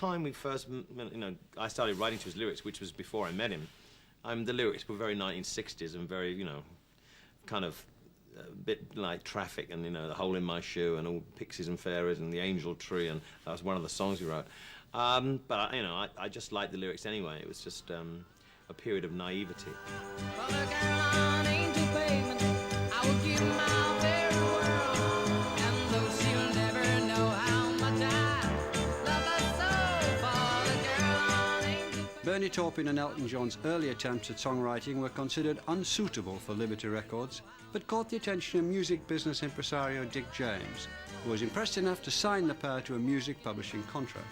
time we first, I started writing to his lyrics, which was before I met him, the lyrics were very 1960s and very, kind of a bit like Traffic and, The Hole in My Shoe and all Pixies and Fairies and The Angel Tree, and that was one of the songs we wrote. But, I just liked the lyrics anyway. It was just a period of naivety. Well, a girl on Angel Pavement, I will give my very world, and though she'll never know how much I love her so, for the girl on Angel Pavement. Bernie Taupin and Elton John's early attempts at songwriting were considered unsuitable for Liberty Records, but caught the attention of music business impresario Dick James, who was impressed enough to sign the pair to a music publishing contract.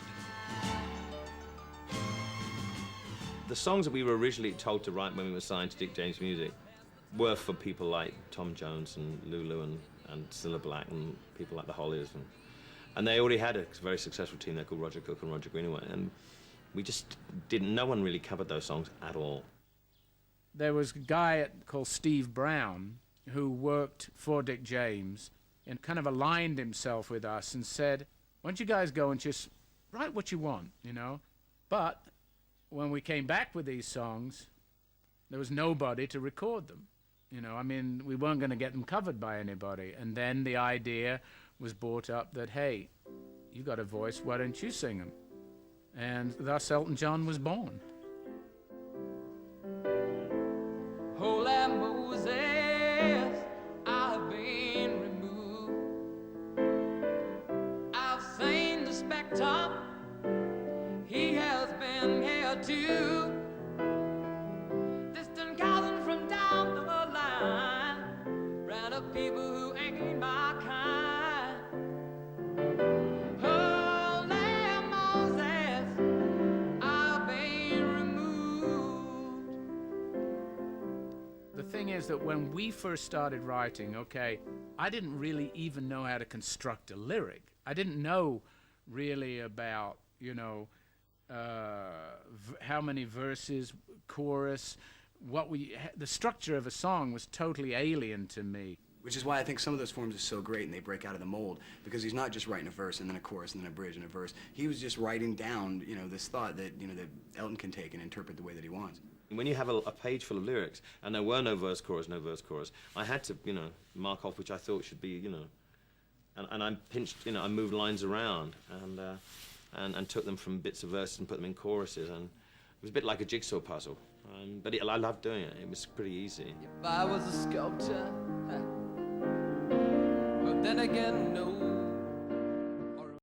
The songs that we were originally told to write when we were signed to Dick James Music were for people like Tom Jones and Lulu and Cilla Black and people like the Hollies. And they already had a very successful team there called Roger Cook and Roger Greenaway. And we just didn't, no one really covered those songs at all. There was a guy called Steve Brown who worked for Dick James and kind of aligned himself with us and said, why don't you guys go and just write what you want, But when we came back with these songs, there was nobody to record them. We weren't going to get them covered by anybody. And then the idea was brought up that, hey, you've got a voice, why don't you sing them? And thus Elton John was born. Holy Moses, I've been removed. I've seen the spectre, he has been here too. Distant cousin from down the line, round up people who ain't my kind. Holy Moses, I've been removed. The thing is that when we first started writing, I didn't really even know how to construct a lyric. I didn't know really about, how many verses, chorus, the structure of a song was totally alien to me. Which is why I think some of those forms are so great and they break out of the mold, because he's not just writing a verse and then a chorus and then a bridge and a verse. He was just writing down, this thought that, that Elton can take and interpret the way that he wants. When you have a page full of lyrics and there were no verse, chorus, I had to, mark off which I thought should be, and I pinched, I moved lines around and took them from bits of verses and put them in choruses, and it was a bit like a jigsaw puzzle. But I loved doing it. It was pretty easy. If I was a sculptor, but then again, no